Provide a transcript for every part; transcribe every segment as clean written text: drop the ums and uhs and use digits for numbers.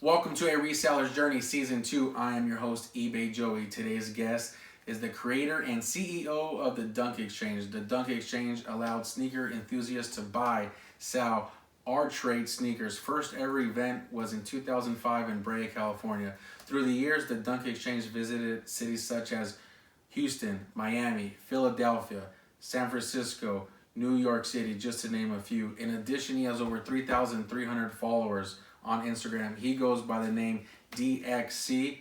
Welcome to A Reseller's Journey Season 2. I am your host, eBay Joey. Today's guest is the creator and CEO of the Dunkxchange. The Dunkxchange allowed sneaker enthusiasts to buy, sell, or trade sneakers. First ever event was in 2005 in Brea, California. Through the years, the Dunkxchange visited cities such as Houston, Miami, Philadelphia, San Francisco, New York City, just to name a few. In addition, he has over 3,300 followers on Instagram. He goes by the name DXCCEO,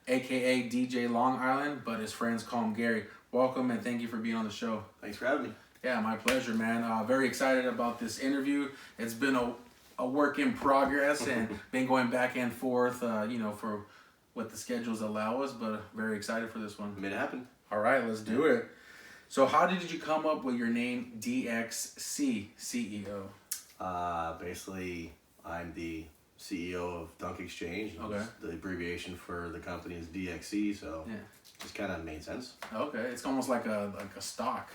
aka DJ Long Island, but his friends call him Gary. Welcome and thank you for being on the show. Thanks for having me. Yeah, my pleasure, man. Very excited about this interview. It's been a work in progress and been going back and forth, for what the schedules allow us, but very excited for this one. Made it happen. All right, let's do it. So how did you come up with your name, DXCCEO? Basically, I'm the CEO of Dunkxchange. Okay. The abbreviation for the company is DXC, so Yeah. just kind of made sense. Okay, it's almost like a stock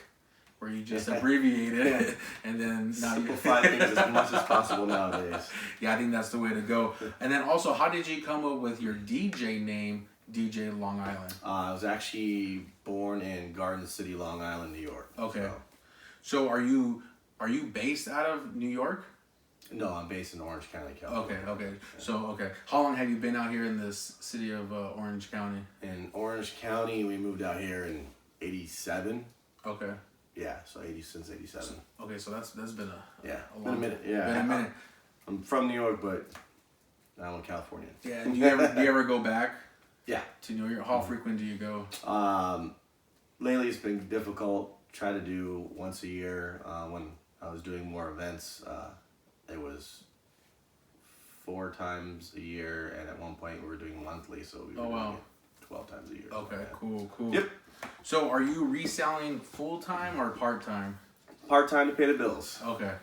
where you just abbreviate it and then now you Simplify things as much as possible nowadays. Yeah, I think that's the way to go. And then also, how did you come up with your DJ name, DJ Long Island? I was actually born in Garden City, Long Island, New York. Okay. So are you based out of New York? No, I'm based in Orange County, California. Okay. Yeah. So, okay. How long have you been out here in this city of Orange County? In Orange County, we moved out here in '87. Okay. Yeah, so since '87. Okay, so that's been a been a minute. Yeah, been a minute. I'm from New York, but now I'm in California. Yeah. And do you ever go back? Yeah. To New York? How frequent do you go? Lately it's been difficult. Try to do once a year. When I was doing more events, it was 4 times a year, and at one point we were doing monthly, so we were doing it 12 times a year. Okay, so, yeah. cool. Yep. So are you reselling full-time or part-time? Part-time to pay the bills. Okay.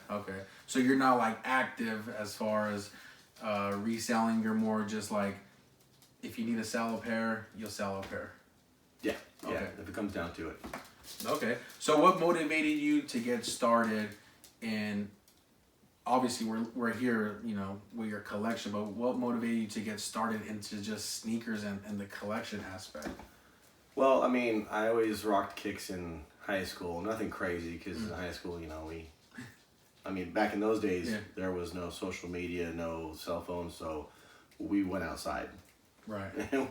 So you're not like active as far as reselling, you're more just like, if you need to sell a pair, you'll sell a pair. Yeah, Okay. if it comes down to it. Okay. So what motivated you to get started in, obviously we're here, with your collection, but what motivated you to get started into just sneakers and the collection aspect? Well, I mean, I always rocked kicks in high school. Nothing crazy, because in high school, back in those days, there was no social media, no cell phones, so we went outside. Right. And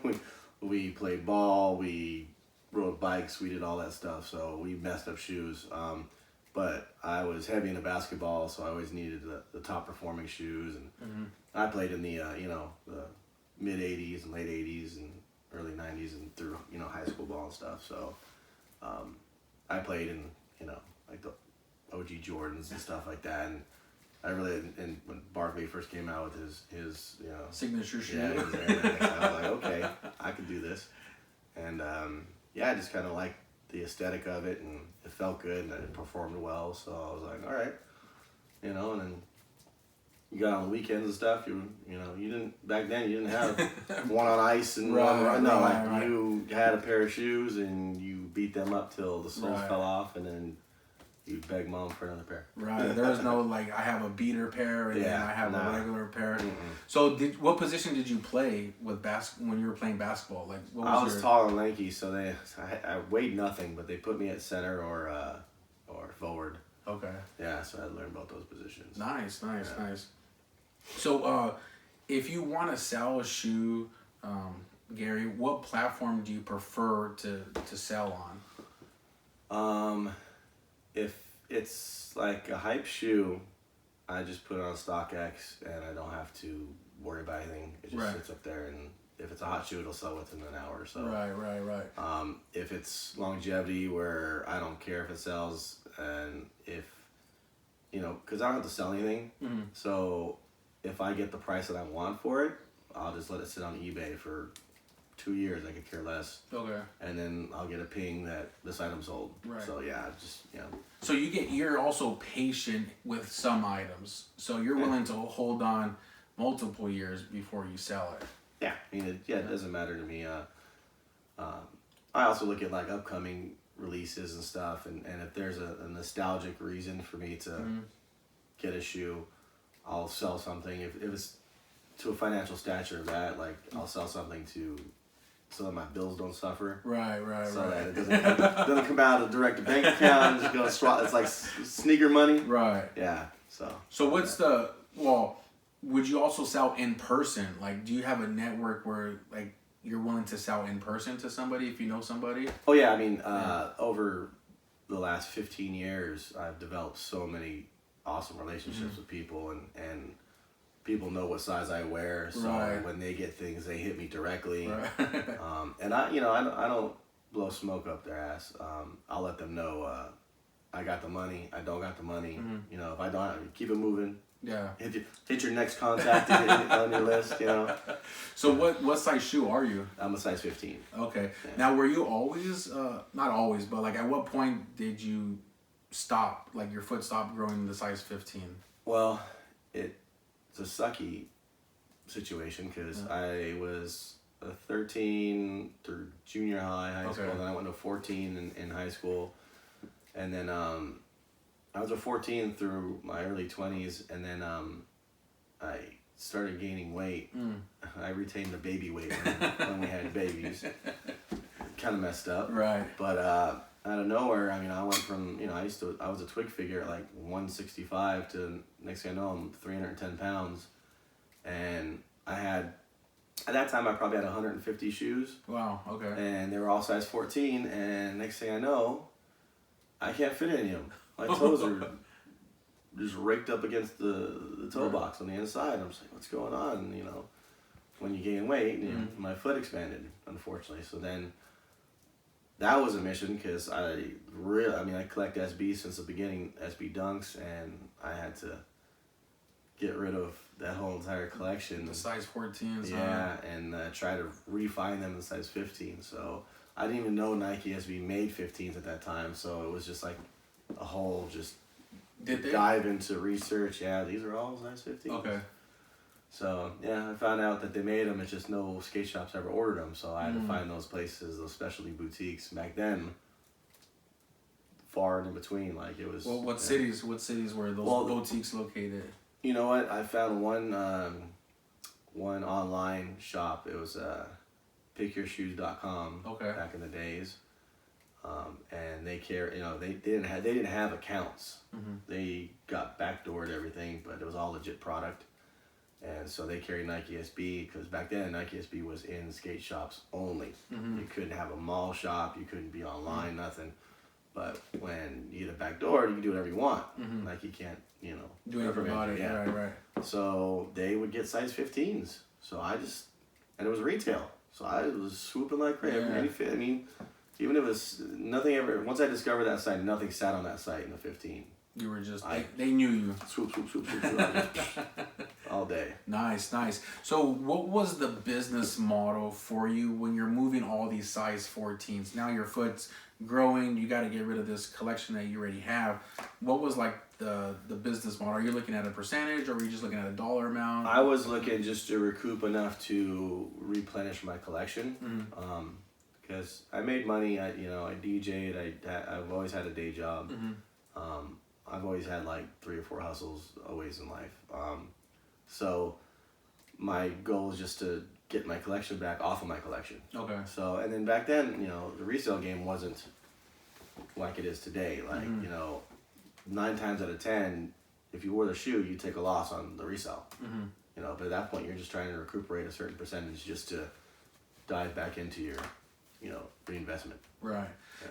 we played ball, we rode bikes, we did all that stuff, so we messed up shoes. But I was heavy into basketball, so I always needed the top performing shoes, and I played in the the mid '80s and late '80s and early '90s and through high school ball and stuff. So I played in like the OG Jordans and stuff like that, and I really, and when Barkley first came out with his signature shoe. Yeah, his Air Max, I was like, okay, I can do this, and I just kind of liked the aesthetic of it, and it felt good, and it performed well, so I was like, all right, and then you got on the weekends and stuff, you didn't, back then you didn't have one on ice and one run, no, right. You had a pair of shoes and you beat them up till the soles fell off, and then you beg mom for another pair. Right, there was no like, I have a beater pair and then I have a regular pair. So what position did you play with when you were playing basketball? Like, what was I was tall and lanky, so I weighed nothing, but they put me at center or forward. Okay. Yeah, so I had to learn both those positions. Nice. So if you want to sell a shoe, Gary, what platform do you prefer to sell on? If it's like a hype shoe, I just put it on StockX and I don't have to worry about anything. It just sits up there, and if it's a hot shoe, it'll sell within an hour or so. Right. If it's longevity, where I don't care if it sells, and if, because I don't have to sell anything, so if I get the price that I want for it, I'll just let it sit on eBay for 2 years. I could care less. Okay. And then I'll get a ping that this item's sold. Right. So So you're also patient with some items. So you're willing to hold on multiple years before you sell it. Yeah. It doesn't matter to me. I also look at like upcoming releases and stuff, and if there's a nostalgic reason for me to get a shoe, I'll sell something if it's to a financial stature of that. Like I'll sell something so that my bills don't suffer. Right. So that it doesn't come out of the direct bank account. Just go swap. It's like sneaker money. Right. Yeah. So what's would you also sell in person? Like, do you have a network where like you're willing to sell in person to somebody if you know somebody? Oh yeah, I mean, over the last 15 years, I've developed so many awesome relationships with people, and people know what size I wear, so when they get things, they hit me directly. Right. And I don't blow smoke up their ass. I'll let them know I got the money, I don't got the money. You know, if I don't, keep it moving. Yeah. Hit your next contact on your list, you know. So what size shoe are you? I'm a size 15. Okay. Yeah. Now, were you always, not always, but like at what point did you stop, like your foot stopped growing to size 15? Well, it's a sucky situation because I was a 13 through junior high school, then I went to 14 in high school, and then I was a 14 through my early 20s, and then I started gaining weight. I retained the baby weight when we had babies. Kind of messed up. Right. But out of nowhere, I mean, I went from, I was a twig figure at like 165 to next thing I know, I'm 310 pounds. And at that time, I probably had 150 shoes. Wow, okay. And they were all size 14, and next thing I know, I can't fit any of them. My toes are just raked up against the toe box on the inside. I'm just like, what's going on? When you gain weight, my foot expanded, unfortunately. So then that was a mission because I collect SB since the beginning, SB Dunks, and I had to get rid of that whole entire collection. The size 14s. Yeah, and try to refine them to size 15. So I didn't even know Nike SB made 15s at that time. So it was just like a whole dive into research. Yeah, these are all size 15. Okay. So yeah, I found out that they made them. It's just no skate shops ever ordered them. So I had to find those places, those specialty boutiques. Back then, far and in between, like it was. Well, what cities were those boutiques located? You know what? I found one online shop. It was pickyourshoes.com. Okay. Back in the days. And they they didn't have accounts. They got backdoored everything, but it was all legit product. And so they carried Nike SB because back then Nike SB was in skate shops only. You couldn't have a mall shop. You couldn't be online, nothing. But when you get a backdoor, you can do whatever you want. Like you can't, do anything about it. Yeah. Right. So they would get size 15s. So and it was retail. So I was swooping like crazy. Yeah. Any fit. I mean, even if it was nothing ever. Once I discovered that site, nothing sat on that site in the 15. You were just they knew you. Swoop. All day. Nice. So what was the business model for you when you're moving all these size 14s? Now your foot's growing, you got to get rid of this collection that you already have. What was like the business model? Are you looking at a percentage, or were you just looking at a dollar amount? I was looking just to recoup enough to replenish my collection. Because I made money. I DJ'd. I've always had a day job. I've always had like 3 or 4 hustles always in life. So my goal is just to get my collection back off of my collection. Okay. So, and then back then, the resale game wasn't like it is today. Like, 9 times out of 10, if you wore the shoe, you take a loss on the resale. But at that point, you're just trying to recuperate a certain percentage just to dive back into your, reinvestment. Right.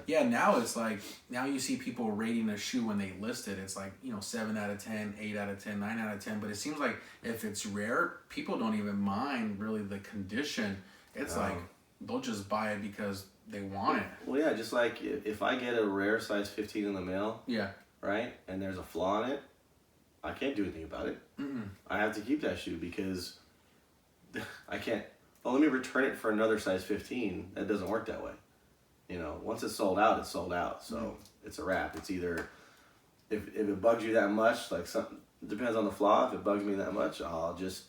Yeah, now it's like, now you see people rating a shoe when they list it. It's like, 7 out of 10, 8 out of 10, 9 out of 10. But it seems like if it's rare, people don't even mind really the condition. It's like, they'll just buy it because they want it. Well, yeah, just like if I get a rare size 15 in the mail, right, and there's a flaw in it, I can't do anything about it. I have to keep that shoe because I can't, let me return it for another size 15. That doesn't work that way. Once it's sold out, it's sold out. So it's a wrap. It's either, if it bugs you that much, like something, it depends on the flaw. If it bugs me that much, I'll just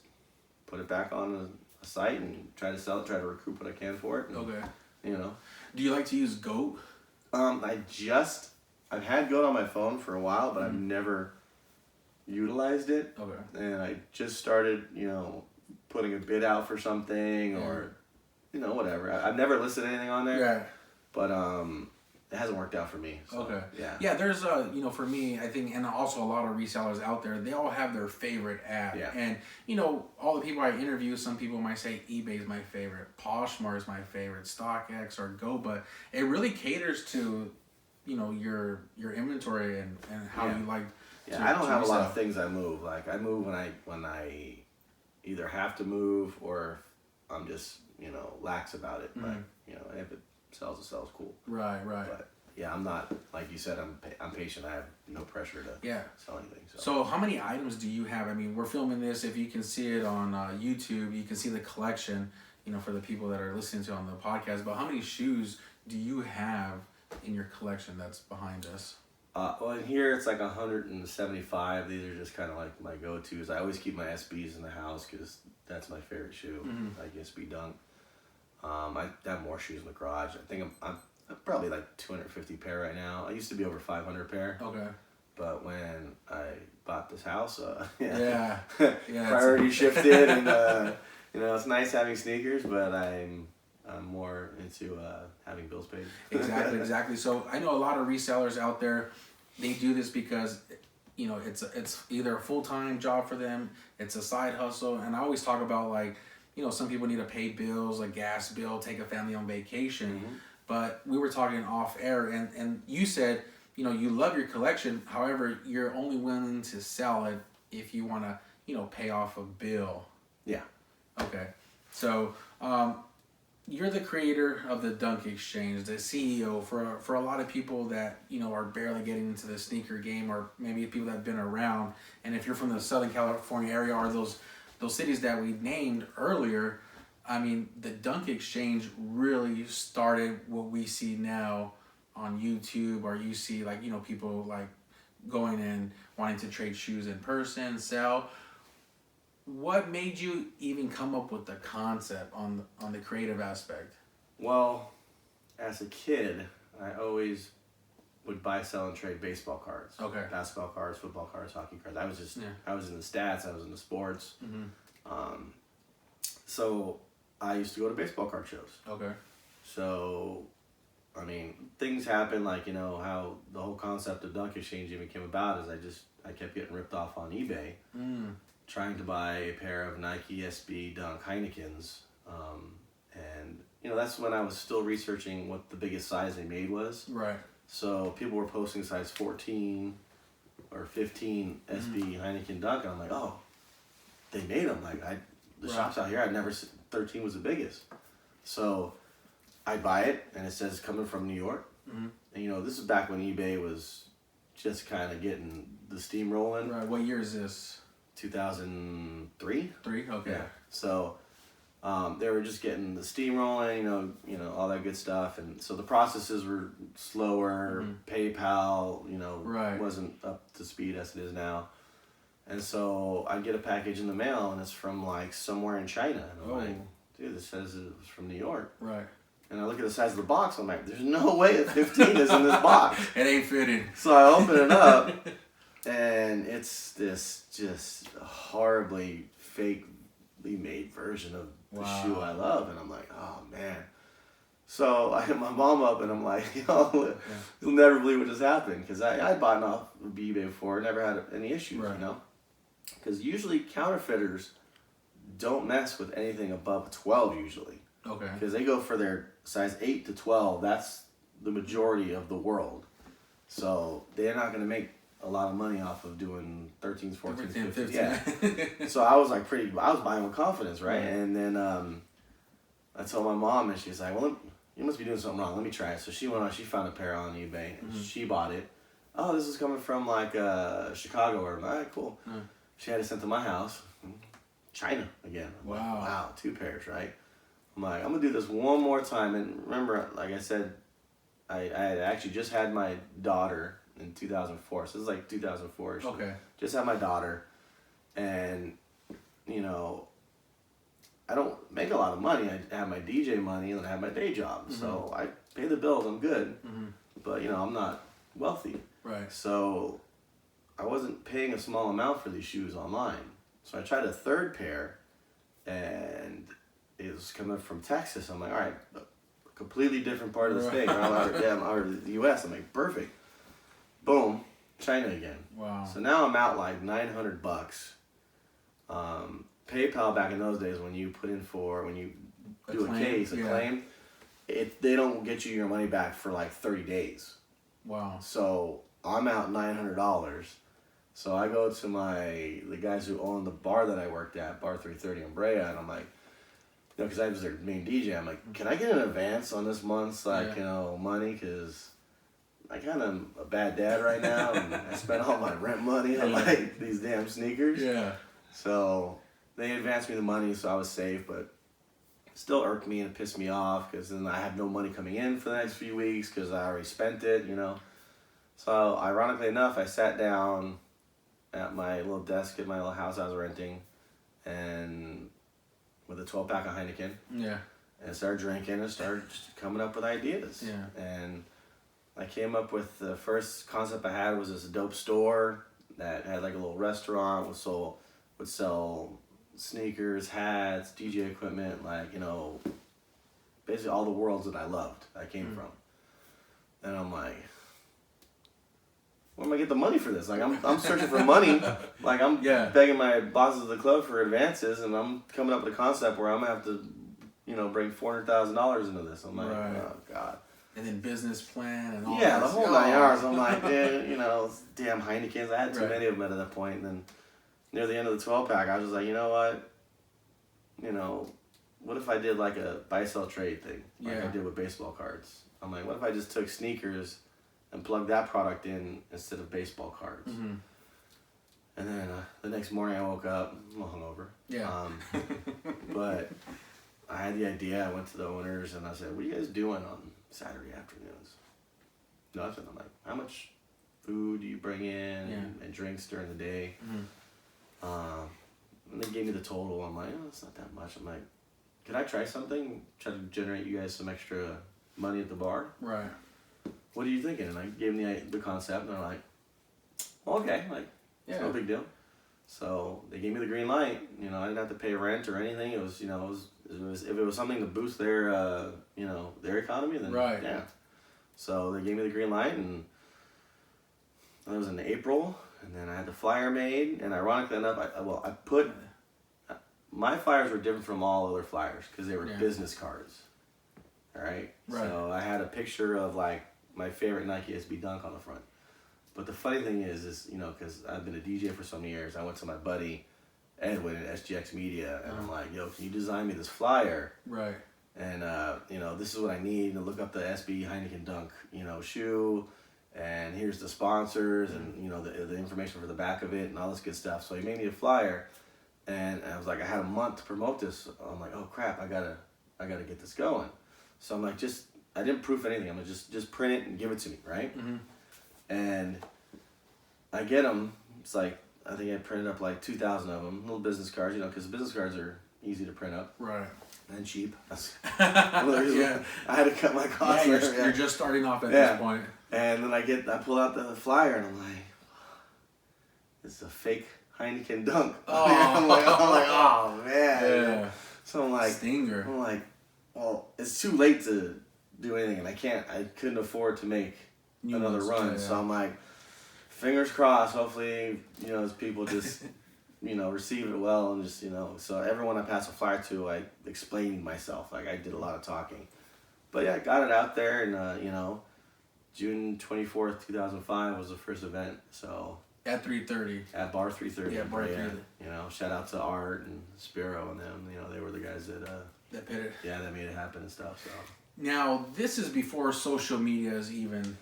put it back on a site and try to sell it, try to recoup what I can for it. And, okay. Do you like to use Goat? I've had Goat on my phone for a while, but I've never utilized it. Okay. And I just started, putting a bid out for something or, whatever. I've never listed anything on there. Yeah. But it hasn't worked out for me. So, okay. Yeah. Yeah, there's for me, I think, and also a lot of resellers out there, they all have their favorite app. Yeah. And all the people I interview, some people might say eBay is my favorite, Poshmark is my favorite, StockX or Go, but it really caters to your inventory and how you like. Yeah, I don't have a lot of things I move. Like I move when I either have to move or I'm just lax about it. Mm-hmm. But if it sells, it sells. Cool. Right. But yeah, I'm not, like you said. I'm patient. I have no pressure to sell anything. So how many items do you have? I mean, we're filming this. If you can see it on YouTube, you can see the collection. For the people that are listening to on the podcast. But how many shoes do you have in your collection that's behind us? Well, in here it's like 175. These are just kind of like my go-tos. I always keep my SBs in the house because that's my favorite shoe, like SB Dunk. I have more shoes in the garage. I think I'm probably like 250 pair right now. I used to be over 500 pair. Okay. But when I bought this house, priorities shifted, and it's nice having sneakers, but I'm more into having bills paid. Exactly. So I know a lot of resellers out there, they do this because it's either a full-time job for them, it's a side hustle, and I always talk about like some people need to pay bills, a gas bill, take a family on vacation. But we were talking off air, and you said you love your collection, however you're only willing to sell it if you want to pay off a bill. Yeah. Okay. So you're the creator of the Dunkxchange, the CEO for a lot of people that are barely getting into the sneaker game, or maybe people that have been around. And if you're from the Southern California area or those cities that we named earlier, I mean, the Dunkxchange really started what we see now on YouTube, or you see like people like going and wanting to trade shoes in person, sell. What made you even come up with the concept on the creative aspect? Well, as a kid, I always would buy, sell, and trade baseball cards. Okay. Basketball cards, football cards, hockey cards. I was in the stats. I was in the sports. So I used to go to baseball card shows. Okay. So, I mean, things happen like how the whole concept of Dunkxchange even came about is I kept getting ripped off on eBay. Trying to buy a pair of Nike SB Dunk Heinekens, and that's when I was still researching what the biggest size they made was. Right. So people were posting size 14 or 15 SB Heineken Dunk, and I'm like, oh, they made them. Like the shops out here, I'd never seen 13 was the biggest. So I buy it, and it says coming from New York. And this is back when eBay was just kind of getting the steam rolling. Right. What year is this? 2003. Okay. Yeah. So they were just getting the steam rolling, all that good stuff, and so the processes were slower. PayPal, wasn't up to speed as it is now, and so I get a package in the mail, and it's from like somewhere in China, and I'm like, dude, this says it was from New York. Right. And I look at the size of the box, I'm like, there's no way a 15 is in this box. It ain't fitted. So I open it up. And it's this just horribly fakely made version of the shoe I love. And I'm like, oh, man. So I hit my mom up and I'm like, you'll never believe what just happened. Because I bought off of eBay before, never had any issues, Because usually counterfeiters don't mess with anything above 12 usually. Okay. Because they go for their size 8 to 12. That's the majority of the world. So they're not going to make a lot of money off of doing 13s, 14s, 15s. Yeah. So I was like I was buying with confidence, right? And then I told my mom, and she's like, well, you must be doing something wrong. Let me try it. So she went on, she found a pair on eBay, and she bought it. Oh, this is coming from like Chicago. Or, all right, cool. She had it sent to my house. China again. Wow, 2 pairs, right? I'm like, I'm going to do this one more time. And remember, like I said, I had actually just had my daughter in 2004. So this is like 2004. Okay. Just had my daughter. And, I don't make a lot of money. I have my DJ money and I have my day job. So I pay the bills. I'm good. But, I'm not wealthy. Right. So I wasn't paying a small amount for these shoes online. So I tried a third pair, and it was coming from Texas. I'm like, all right, a completely different part of the state. I'm out of the U.S. I'm like, perfect. Boom, China again. Wow. So now I'm out like $900. PayPal back in those days, when you put in when you do a claim, they don't get you your money back for like 30 days. Wow. So I'm out $900. So I go to the guys who own the bar that I worked at, Bar 330 in Brea, and I'm like, because I was their main DJ, I'm like, can I get an advance on this month's money? Because I kind of am a bad dad right now, and I spent all my rent money on like these damn sneakers. Yeah. So they advanced me the money, so I was safe, but it still irked me and pissed me off, because then I had no money coming in for the next few weeks because I already spent it, So ironically enough, I sat down at my little desk at my little house I was renting, and with a 12-pack of Heineken. Yeah. And started drinking and started just coming up with ideas. Yeah. And I came up with the first concept I had was this dope store that had like a little restaurant, would sell sneakers, hats, DJ equipment, basically all the worlds that I loved, I came from. And I'm like, where am I get the money for this? Like I'm searching for money. Like I'm begging my bosses of the club for advances, and I'm coming up with a concept where I'm gonna have to, bring $400,000 into this. I'm like, oh God. And then business plan and all the whole 9 hours. I'm like, damn Heinekens. I had too many of them at that point. And then near the end of the 12-pack, I was just like, you know what? What if I did like a buy-sell trade thing, like I did with baseball cards? I'm like, what if I just took sneakers and plugged that product in instead of baseball cards? Mm-hmm. And then the next morning I woke up, I'm hungover. Yeah. But I had the idea. I went to the owners and I said, what are you guys doing on Saturday afternoons? Nothing. I'm like, how much food do you bring in and drinks during the day? Mm-hmm. And they gave me the total. I'm like, it's not that much. I'm like, can I try something? Try to generate you guys some extra money at the bar? Right. What are you thinking? And I gave them the concept, and they're like, okay, it's no big deal. So they gave me the green light. I didn't have to pay rent or anything. It was, if it was something to boost their, their economy, then yeah. So they gave me the green light, and it was in April, and then I had the flyer made, and ironically enough, my flyers were different from all other flyers because they were business cards. All right. So I had a picture of my favorite Nike SB Dunk on the front. But the funny thing is because I've been a DJ for so many years, I went to my buddy Edwin at SGX Media, and I'm like, yo, can you design me this flyer? Right. And this is what I need. And look up the SB Heineken Dunk, shoe, and here's the sponsors, and the information for the back of it, and all this good stuff. So he made me a flyer, and I was like, I had a month to promote this. I'm like, oh crap, I gotta get this going. So I'm like, I didn't proof anything. I'm gonna just print it and give it to me, right? Mm-hmm. And I get them. It's like, I think I printed up 2,000 of them, little business cards, because business cards are easy to print up. Right. And cheap. I had to cut my costs. You're just starting off at this point. And then I pull out the flyer, and I'm like, it's a fake Heineken Dunk. Oh. I'm like, oh man. Yeah. So I'm like, stinger. I'm like, well, it's too late to do anything, and I couldn't afford to make another run. So I'm like, fingers crossed. Hopefully, as people just, receive it well, and just, So everyone I pass a flyer to, I explained myself. I did a lot of talking, but yeah, I got it out there, and June 24th, 2005 was the first event. So at 3:30. At Bar 330. Yeah, Bar 330. Shout out to Art and Spiro and them. They were the guys that hit it. Yeah, that made it happen and stuff. So now this is before social media is even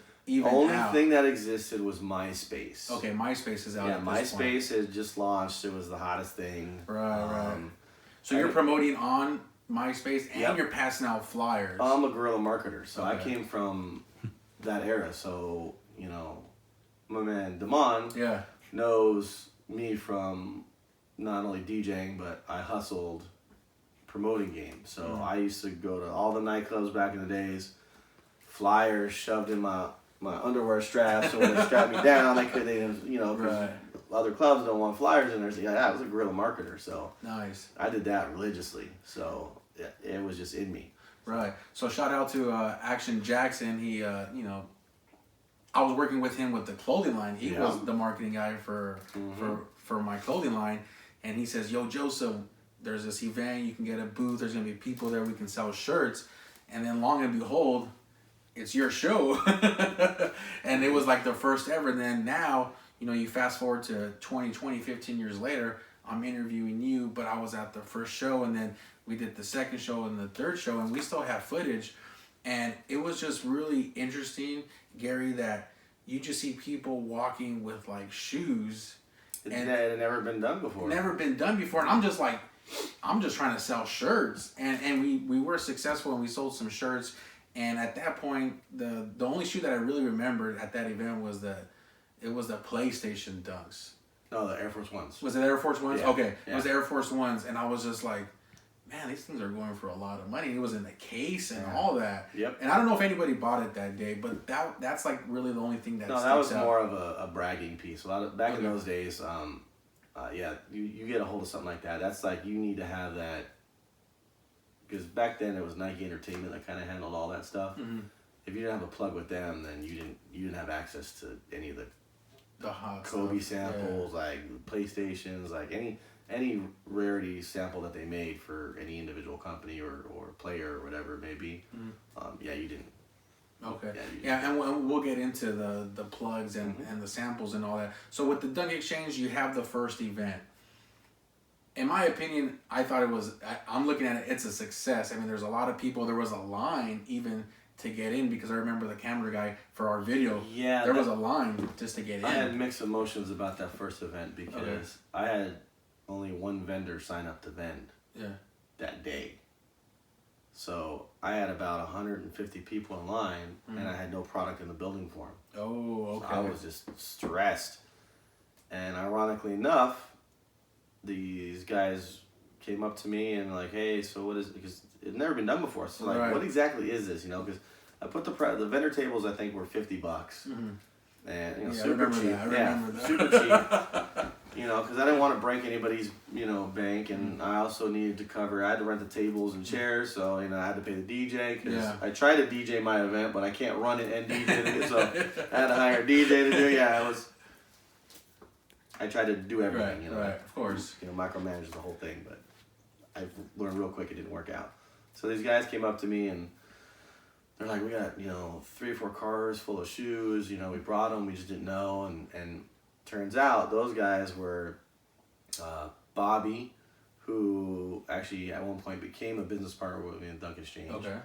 only out. Thing that existed was MySpace. Okay, MySpace is out. Yeah, MySpace had just launched. It was the hottest thing. Right. So you're promoting on MySpace and you're passing out flyers. I'm a guerrilla marketer, so I came from that era. So my man Damon knows me from not only DJing, but I hustled promoting games. So I used to go to all the nightclubs back in the days, flyers shoved in my my underwear straps, so when they strapped me down, they didn't, you know, because other clubs don't want flyers in there. So yeah, I was a guerrilla marketer, so nice. I did that religiously. So it was just in me. Right. So shout out to Action Jackson. He, you know, I was working with him with the clothing line. He was the marketing guy for my clothing line, and he says, "Yo, Joseph, there's this event. You can get a booth. There's gonna be people there. We can sell shirts." And then, long and behold, it's your show, and it was like the first ever. And then now, you know, you fast forward to 2020, 15 years later, I'm interviewing you, but I was at the first show, and then we did the second show and the third show, and we still have footage. And it was just really interesting, Gary, that you just see people walking with like shoes. It had never been done before. Never been done before. And I'm just like, I'm just trying to sell shirts. And we were successful and we sold some shirts. And at that point, the only shoe that I really remembered at that event was the PlayStation Dunks. No, the Air Force Ones. Was it Air Force Ones? Yeah. Okay. Yeah. It was the Air Force Ones. And I was just like, man, these things are going for a lot of money. It was in the case and all that. Yep. And I don't know if anybody bought it that day, but that's like really the only thing that No, that was more of a bragging piece. A lot of back in those days, you get a hold of something like that. That's like you need to have that, because back then it was Nike Entertainment that kind of handled all that stuff. Mm-hmm. If you didn't have a plug with them, then you didn't have access to any of the hot Kobe stuff. samples, like PlayStations, like any rarity sample that they made for any individual company or player or whatever it may be. Mm-hmm. You didn't. Okay. Yeah, and we'll get into the plugs and the samples and all that. So with the Dunkxchange, you have the first event. In my opinion, I thought it was, I'm looking at it, it's a success. I mean, there's a lot of people. There was a line even to get in, because I remember the camera guy for our video. Yeah. There was a line just to get in. I had mixed emotions about that first event because I had only one vendor sign up to vend that day. So I had about 150 people in line, and I had no product in the building for them. Oh, okay. So I was just stressed. And ironically enough, these guys came up to me and like, hey, so what is it? Because it had never been done before. So like, what exactly is this? You know, because I put the vendor tables, I think, were $50. Mm-hmm. And, you know, super cheap. I remember that. Super cheap. You know, because I didn't want to break anybody's, you know, bank, and I also needed to cover. I had to rent the tables and chairs, so you know I had to pay the DJ. Because I tried to DJ my event, but I can't run it and DJ it, so I had to hire a DJ to do. I tried to do everything. Right, of course. You know, micromanage the whole thing, but I learned real quick it didn't work out. So these guys came up to me and they're like, we got 3 or 4 cars full of shoes. You know, we brought them, we just didn't know, and turns out those guys were Bobby, who actually at one point became a business partner with me in Dunkxchange. Okay.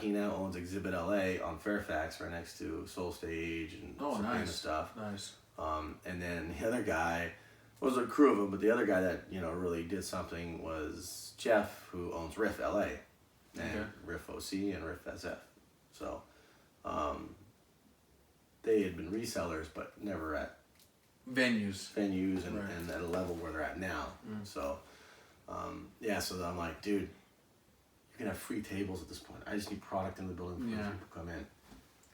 He now owns Exhibit LA on Fairfax, right next to Soul Stage and some kind of stuff. Nice. And then the other guy was a crew of them, but the other guy that really did something was Jeff, who owns Riff LA and Riff OC and Riff SF. So they had been resellers, but never at venues and at a level where they're at now. So so I'm like, dude, you can have free tables at this point. I just need product in the building before people come in.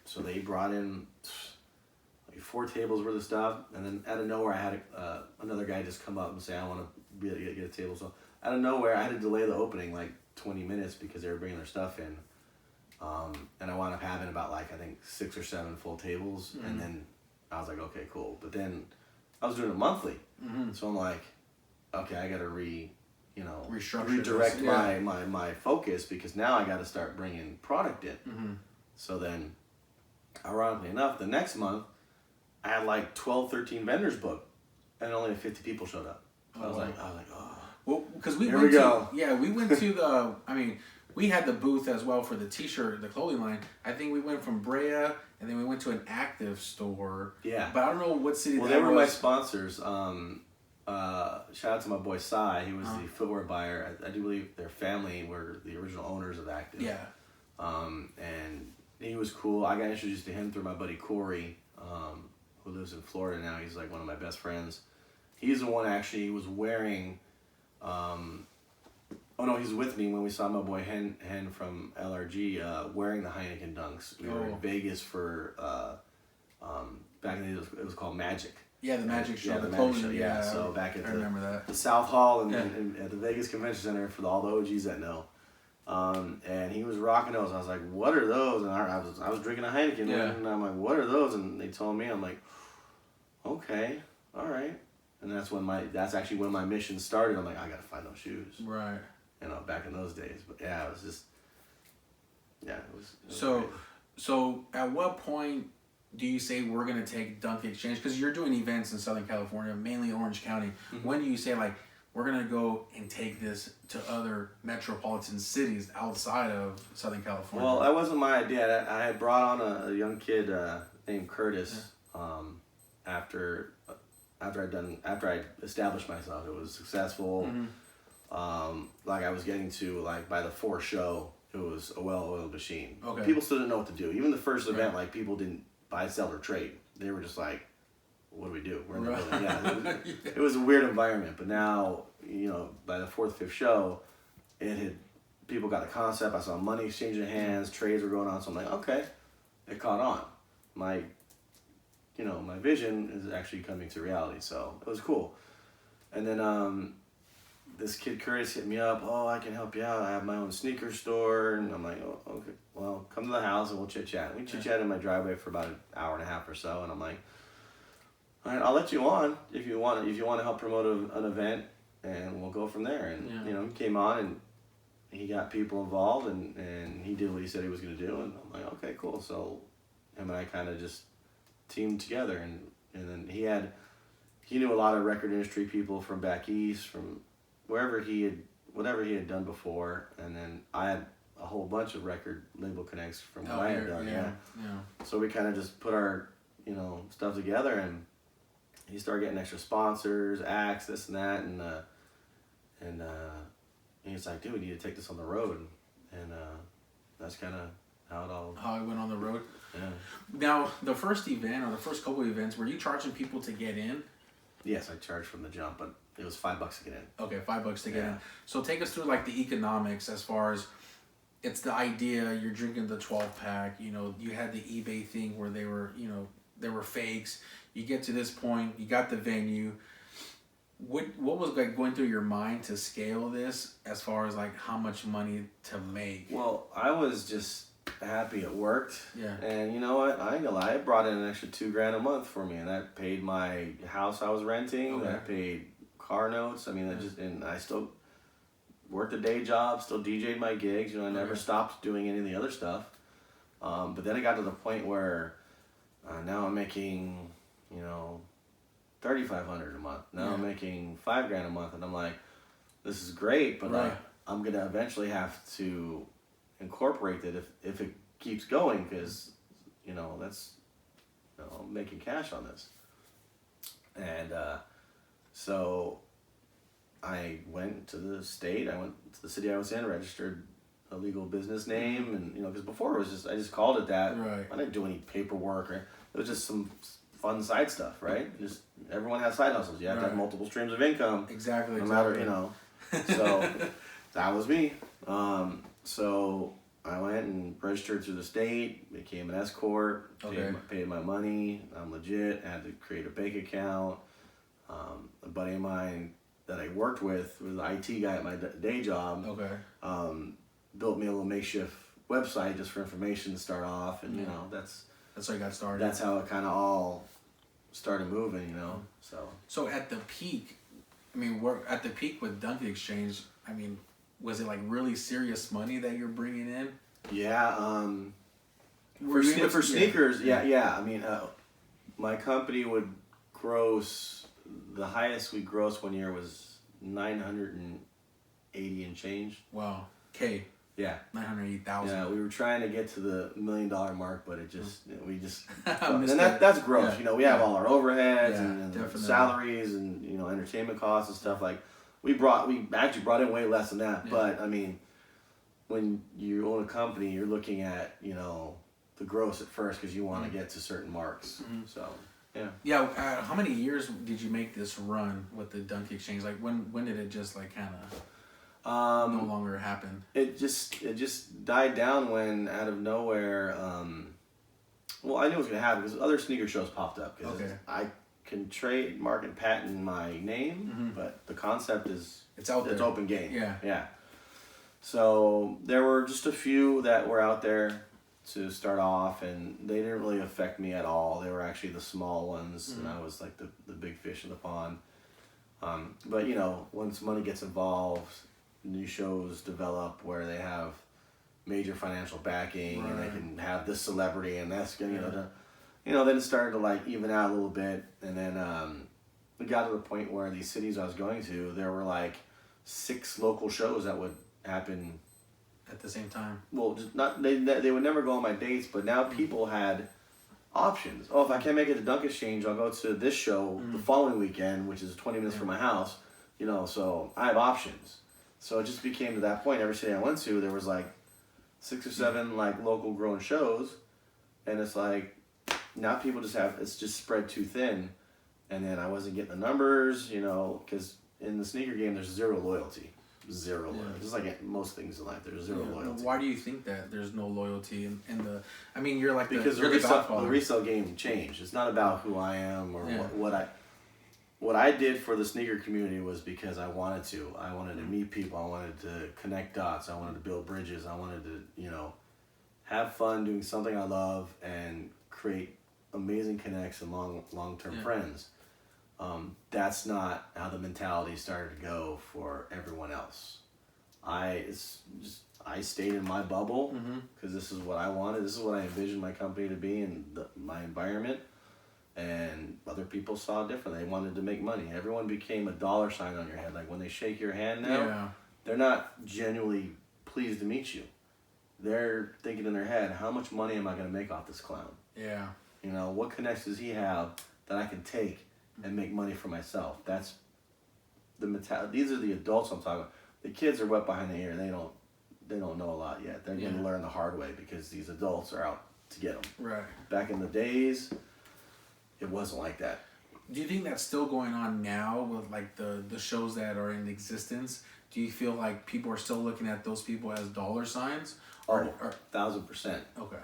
So they brought in like 4 tables worth of stuff, and then out of nowhere I had another guy just come up and say, I want to get a table. So out of nowhere I had to delay the opening like 20 minutes because they were bringing their stuff in. And I wound up having about I think 6 or 7 full tables, and then I was like, okay, cool. But then I was doing it monthly, so I'm like, okay, I got to redirect my focus, because now I got to start bringing product in. So then, ironically enough, the next month I had like 12, 13 vendors booked, and only 50 people showed up. So I was like, oh. Well, because we went to the. I mean, we had the booth as well for the T-shirt, the clothing line. I think we went from Brea, and then we went to an Active store. Yeah. But I don't know what city that was. Well, they were my sponsors. Shout out to my boy Sai. He was the footwear buyer. I do believe their family were the original owners of Active. Yeah. And he was cool. I got introduced to him through my buddy Corey, who lives in Florida now. He's like one of my best friends. He's the one actually was wearing... he's with me when we saw my boy Hen from LRG wearing the Heineken Dunks. We were in Vegas for Back in the day, it was called Magic. Yeah, the Magic Show, the the Magic clothing. Show, yeah. So back at I remember that. the South Hall and at the Vegas Convention Center for all the OGs that know. And he was rocking those. I was like, "What are those?" And I was drinking a Heineken, and I'm like, "What are those?" And they told me, I'm like, "Okay, all right." And that's actually when my mission started. I'm like, I gotta find those shoes. Right. You know, back in those days. But yeah, it was just, it was so, great. so at what point do you say we're gonna take Dunkxchange? Because you're doing events in Southern California, mainly Orange County. Mm-hmm. When do you say like we're gonna go and take this to other metropolitan cities outside of Southern California? Well, that wasn't my idea. I had brought on a young kid named Curtis. After I established myself, it was successful. Like I was getting to by the fourth show, it was a well-oiled machine. Okay. People still didn't know what to do. Even the first event, like people didn't buy, sell, or trade. They were just like, "What do we do? We're in the building." Yeah, it was a weird environment. But now, by the fourth, fifth show, people got a concept. I saw money exchanging hands, trades were going on. So I'm like, okay, it caught on. My vision is actually coming to reality. So it was cool. And then this kid Curtis hit me up. "Oh, I can help you out. I have my own sneaker store." And I'm like, "Oh, okay. Well, come to the house and we'll chit chat." We chit chat in my driveway for about an hour and a half or so. And I'm like, "All right, I'll let you on if you want to help promote an event, and we'll go from there." And he came on and he got people involved and he did what he said he was going to do. And I'm like, "Okay, cool." So him and I kind of just teamed together, and then he knew a lot of record industry people from back east, from whatever he had done before, and then I had a whole bunch of record label connects from what I had done. Yeah. So we kind of just put our stuff together, and he started getting extra sponsors, acts, this and that, and he's like, "Dude, we need to take this on the road," and that's kind of how it went on the road. Yeah. Now, the first event or the first couple of events, were you charging people to get in? Yes, I charged from the jump, but it was $5 to get in. Okay, $5 to get in. So take us through the economics as far as it's the idea. You're drinking the 12-pack. You had the eBay thing where they were fakes. You get to this point, you got the venue. What was going through your mind to scale this as far as how much money to make? Well, I was just happy it worked. Yeah. And you know what? I ain't gonna lie, it brought in an extra $2,000 a month for me, and that paid my house I was renting. Okay. That paid car notes. I mean, and I still worked a day job, still DJ'd my gigs. I never stopped doing any of the other stuff. But then it got to the point where now I'm making $3,500 a month. Now I'm making $5,000 a month, and I'm like, this is great, but I'm gonna eventually have to incorporate it if it keeps going, because that's I'm making cash on this. And so I went to the state. I went to the city I was in, registered a legal business name, and because before it was I just called it that. Right. I didn't do any paperwork, or it was just some fun side stuff, right? Just everyone has side hustles. You have to have multiple streams of income. Exactly. No matter So that was me. So I went and registered through the state, became an S corp, paid my money. I'm legit. I had to create a bank account. A buddy of mine that I worked with was the IT guy at my day job. Built me a little makeshift website just for information to start off, and that's how you got started. That's how it kind of all started moving, So at the peak, we're at the peak with Dunkxchange. Was it really serious money that you're bringing in? Yeah. For sneakers, yeah. My company would gross. The highest we grossed one year was 980 and change. Wow. K. Yeah. 980,000. Yeah, we were trying to get to the $1 million mark, but we just and that's gross. We have all our overheads and definitely. Salaries and entertainment costs and stuff. We actually brought in way less than that. Yeah. But when you own a company, you're looking at the gross at first, because you want to get to certain marks. Mm-hmm. So yeah. Yeah. How many years did you make this run with the Dunkxchange? When did it just kind of no longer happen? It just died down when out of nowhere Well, I knew it was gonna happen because other sneaker shows popped up. Because Okay. I can trademark and patent my name, but the concept is It's out there. It's open game. Yeah. Yeah. So there were just a few that were out there to start off, and they didn't really affect me at all. They were actually the small ones, and I was like the big fish in the pond. But you know, once money gets involved, new shows develop where they have major financial backing, and they can have this celebrity, and that's gonna, then it started to like even out a little bit, and then we got to the point where these cities I was going to, there were like 6 local shows that would happen at the same time. Well, just not they would never go on my dates, but now people had options. Oh, if I can't make it to Dunkxchange, I'll go to this show the following weekend, which is 20 minutes from my house. You know, so I have options. So it just became to that point. Every city I went to, there was like 6 or 7 like local grown shows, and it's like now people just have it's just spread too thin, and then I wasn't getting the numbers, you know, because in the sneaker game there's zero loyalty. Zero loyalty. Just like most things in life, there's zero loyalty. Why do you think that there's no loyalty in the? I mean, you're like because the resale game changed. It's not about who I am or what I did for the sneaker community was because I wanted to. I wanted to meet people. I wanted to connect dots. I wanted to build bridges. I wanted to have fun doing something I love and create amazing connects and long-term friends. That's not how the mentality started to go for everyone else. I stayed in my bubble because this is what I wanted. This is what I envisioned my company to be and my environment. And other people saw it differently. They wanted to make money. Everyone became a dollar sign on your head. Like when they shake your hand now, they're not genuinely pleased to meet you. They're thinking in their head, how much money am I going to make off this clown? Yeah. You know, what connections does he have that I can take and make money for myself? That's the mentality. These are the adults I'm talking about. The kids are wet behind the ear. They don't know a lot yet. They're going to learn the hard way because these adults are out to get them. Right. Back in the days, it wasn't like that. Do you think that's still going on now with like the shows that are in existence? Do you feel like people are still looking at those people as dollar signs? Or 1,000%. Okay.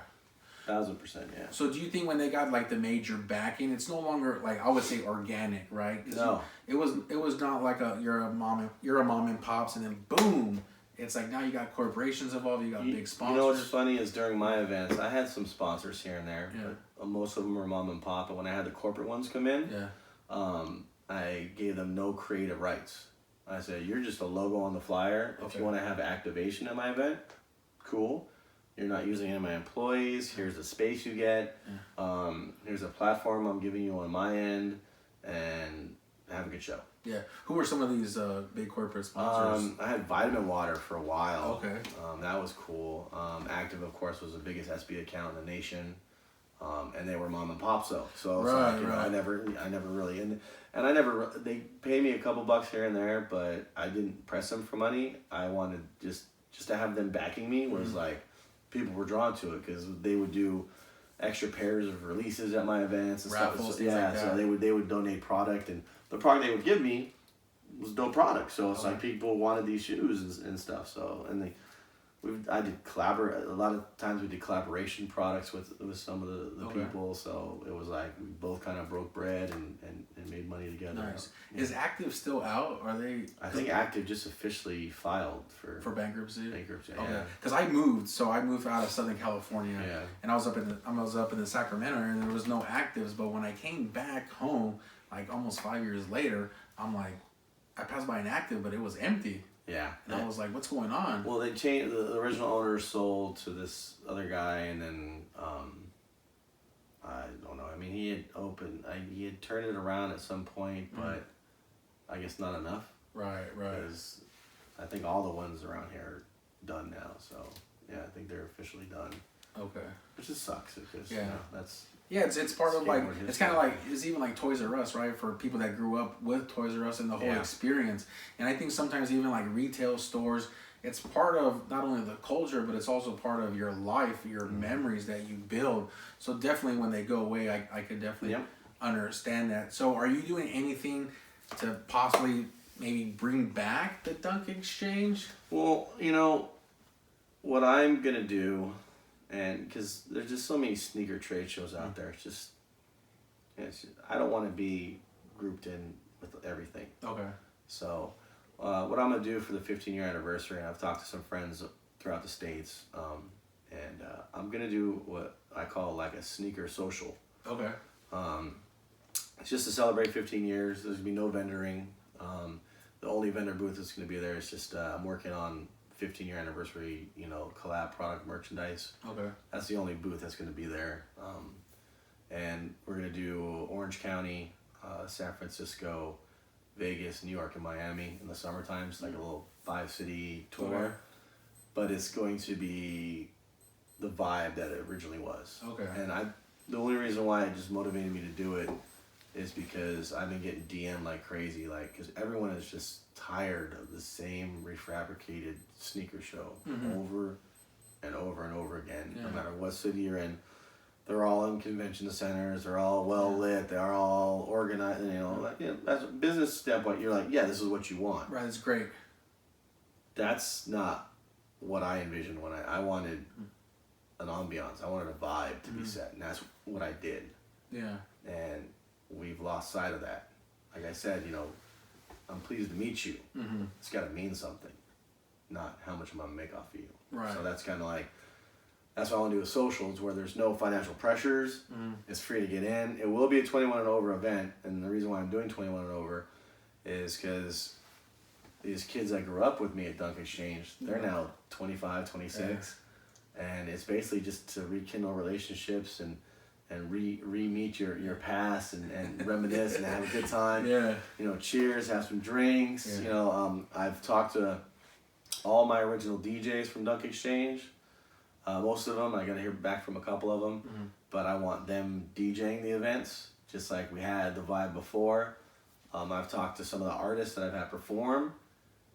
1,000%, yeah. So do you think when they got like the major backing, it's no longer like I would say organic, right? No. It was not like you're a mom and pops and then boom, it's like now you got corporations involved, you got big sponsors. You know what's funny is during my events, I had some sponsors here and there, but most of them were mom and pop. But when I had the corporate ones come in, I gave them no creative rights. I said, you're just a logo on the flyer. If you want to have activation at my event, cool. You're not using any of my employees. Here's the space you get. Here's a platform I'm giving you on my end, and have a good show. Yeah. Who were some of these big corporate sponsors? I had Vitamin Water for a while. Okay. That was cool. Active, of course, was the biggest SB account in the nation, and they were mom and pops though. So it's like, you know, I never really and I never. They paid me a couple bucks here and there, but I didn't press them for money. I wanted just to have them backing me was like. People were drawn to it because they would do extra pairs of releases at my events and raffles, stuff. So they would donate product, and the product they would give me was no product. So it's like people wanted these shoes and stuff. So I did collaborate. A lot of times we did collaboration products with some of the people. So it was like we both kind of broke bread and made money together. Nice. Yeah. Is Active still out? Are they? I think Active just officially filed for bankruptcy. Bankruptcy. Okay. Yeah. Because I moved out of Southern California. Yeah. And I was up in the Sacramento area, and there was no Actives. But when I came back home, like almost 5 years later, I'm like, I passed by an Active, but it was empty. Yeah. And I was like, what's going on? Well, they changed. The original owner sold to this other guy, and then I don't know. I mean, he had turned it around at some point, but I guess not enough. Right. Because I think all the ones around here are done now. So yeah, I think they're officially done. Okay. Which just sucks because that's. Yeah, it's part of like it's kind of like it's even like Toys R Us, right? For people that grew up with Toys R Us and the whole experience. And I think sometimes even like retail stores, it's part of not only the culture, but it's also part of your life, your memories that you build. So definitely when they go away, I could definitely understand that. So are you doing anything to possibly maybe bring back the Dunkxchange? Well, you know, what I'm gonna do And because there's just so many sneaker trade shows out there, I don't want to be grouped in with everything. Okay. So what I'm going to do for the 15-year anniversary, and I've talked to some friends throughout the States, and I'm going to do what I call like a sneaker social. Okay. It's just to celebrate 15 years. There's going to be no vendoring. The only vendor booth that's going to be there is just I'm working on 15-year anniversary, collab product merchandise. Okay. That's the only booth that's going to be there. And we're going to do Orange County, San Francisco, Vegas, New York, and Miami in the summertime. It's like a little 5-city tour. Okay. But it's going to be the vibe that it originally was. Okay. And the only reason why it just motivated me to do it is because I've been getting DM'd like crazy, because everyone is just tired of the same refabricated sneaker show over and over and over again, no matter what city you're in. They're all in convention centers, they're all well lit, they're all organized, as a business standpoint, you're like, yeah, this is what you want. Right, it's great. That's not what I envisioned when I wanted an ambiance. I wanted a vibe to be set, and that's what I did. Yeah. And we've lost sight of that. Like I said, I'm pleased to meet you. It's got to mean something, not how much I'm going to make off of you. Right. So that's kind of like, that's what I want to do with socials, where there's no financial pressures. It's free to get in. It will be a 21 and over event, and the reason why I'm doing 21 and over is because these kids that grew up with me at Dunkxchange, they're now 25, 26, and it's basically just to rekindle relationships and re-meet your past and reminisce and have a good time. Yeah. Cheers, have some drinks. Yeah. I've talked to all my original DJs from Dunkxchange. Most of them, I got to hear back from a couple of them, but I want them DJing the events, just like we had the vibe before. I've talked to some of the artists that I've had perform,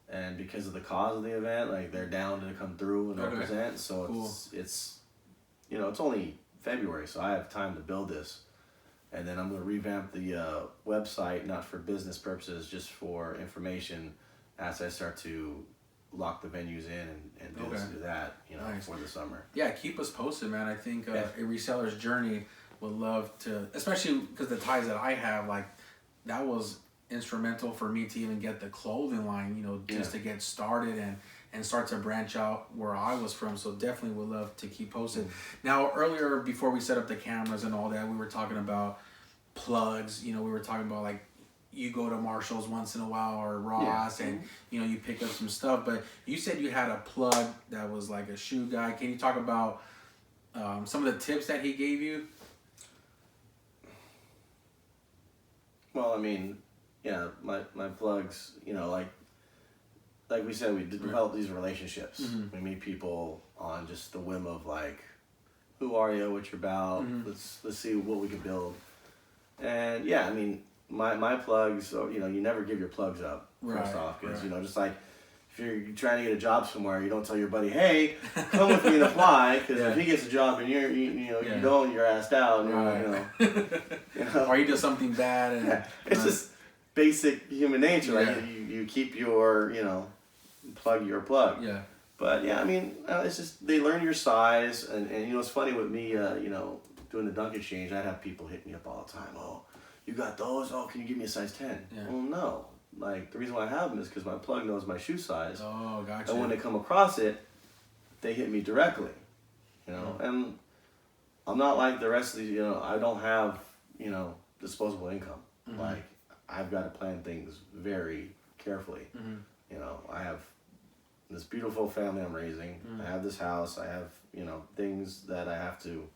and because of the cause of the event, like they're down to come through and represent. So cool. it's it's only February, so I have time to build this. And then I'm going to revamp the website, not for business purposes, just for information as I start to lock the venues in and do that, Nice. for the summer. Yeah, keep us posted, man. I think a reseller's journey would love to, especially because the ties that I have, like that was instrumental for me to even get the clothing line, just to get started and start to branch out where I was from. So definitely would love to keep posted. Now, earlier, before we set up the cameras and all that, we were talking about plugs. We were talking about like you go to Marshall's once in a while or Ross and, you pick up some stuff. But you said you had a plug that was like a shoe guy. Can you talk about some of the tips that he gave you? Well, I mean, my plugs, like we said, we develop these relationships. We meet people on just the whim of like, who are you? What you're about? Let's see what we can build. And yeah, I mean, my plugs. You never give your plugs up first off, because just like if you're trying to get a job somewhere, you don't tell your buddy, hey, come with me and apply, because if he gets a job and you don't, you're asked out. Or you do something bad and it's just basic human nature. Like you keep your plug your plug. Yeah. But yeah, I mean, it's just they learn your size, and it's funny with me, doing the Dunkxchange, I'd have people hit me up all the time. Oh, you got those? Oh, can you give me a size 10? Yeah. Well, no. Like the reason why I have them is because my plug knows my shoe size. Oh, gotcha. And when they come across it, they hit me directly. And I'm not like the rest of these. I don't have disposable income. Like I've got to plan things very carefully. I have this beautiful family I'm raising. I have this house. I have, things that I have to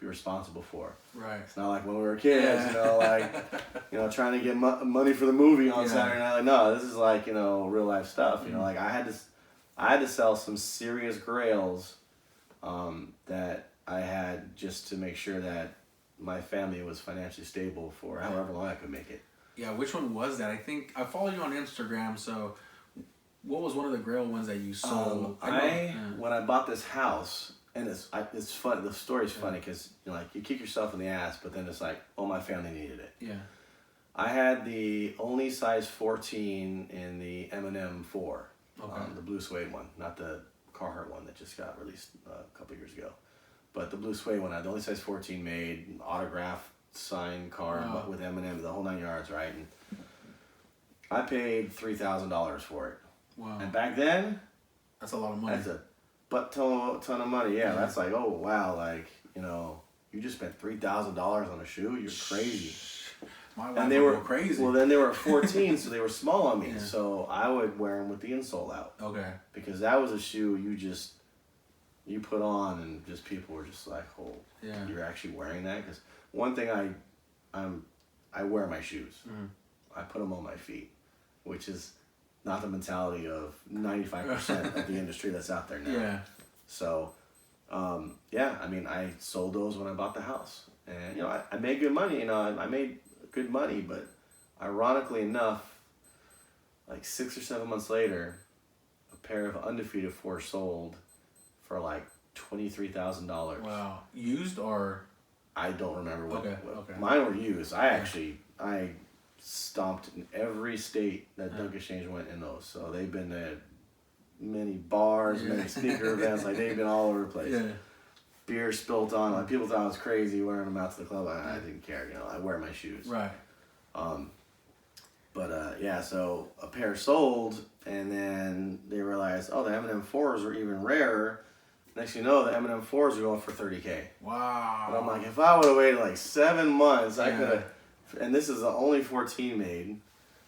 be responsible for. Right. It's not like when we were kids, trying to get money for the movie on Saturday night. Like, no, this is like, real life stuff. Like I had to sell some serious grails that I had just to make sure that my family was financially stable for however long I could make it. Yeah, which one was that? I think I follow you on Instagram, so what was one of the grail ones that you sold? When I bought this house, and it's fun. The story's funny because you kick yourself in the ass, but then it's like, oh, my family needed it. Yeah. I had the only size 14 in the M&M 4, the blue suede one, not the Carhartt one that just got released a couple years ago. But the blue suede one, I had the only size 14 made, autograph signed card, but with M&M, the whole 9 yards, right? And I paid $3,000 for it. Wow. And back then, that's a lot of money. That's a ton of money. Yeah, that's like, oh wow, like, you know, you just spent $3,000 on a shoe. You're crazy. My wife and they were crazy. Well, then they were 14, so they were small on me. Yeah. So I would wear them with the insole out. Okay. Because that was a shoe you put on, and just people were just like, oh, you're actually wearing that? Because one thing I wear my shoes. Mm-hmm. I put them on my feet, which is not the mentality of 95% of the industry that's out there now. Yeah. So, I mean, I sold those when I bought the house. And, you know, I made good money. You know, I made good money, but ironically enough, like 6 or 7 months later, a pair of Undefeated 4 sold for like $23,000. Wow. Used or? I don't remember what. Okay. Mine were used. I stomped in every state that Dunkxchange went in those. So they've been at many bars, many sneaker events. Like they've been all over the place. Yeah. Beer spilt on. Like people thought I was crazy wearing them out to the club. I didn't care. You know, I wear my shoes. Right. So a pair sold, and then they realized, oh, the M&M 4s are even rarer. Next thing you know, the M&M 4s are going for $30K. Wow. But I'm like, if I would have waited like 7 months, I could have. And this is the only 14 made.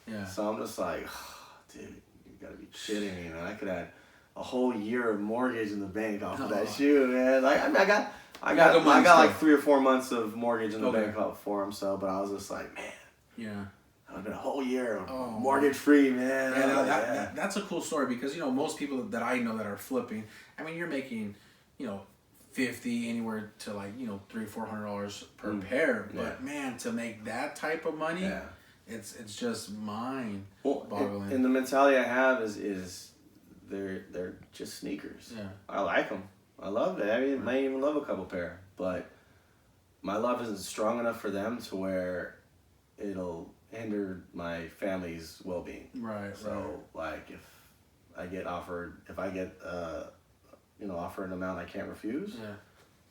Yeah. So I'm just like, oh, dude, you gotta be kidding me, man. I could have had a whole year of mortgage in the bank off of that shoe, man. Like, I mean, I got like 3 or 4 months of mortgage in the bank off for him. So, but I was just like, man. Yeah. I've been a whole year mortgage free, man. Yeah, that's a cool story because, you know, most people that I know that are flipping, I mean, you're making, you know, $50 anywhere to like, you know, $300-400 per pair. But man, to make that type of money, it's just mind boggling. And the mentality I have is they're just sneakers. Yeah. I like them. I love it. I mean, might even love a couple pair, but my love isn't strong enough for them to where it'll hinder my family's well-being. Right. So like if I get offered offer an amount I can't refuse. Yeah.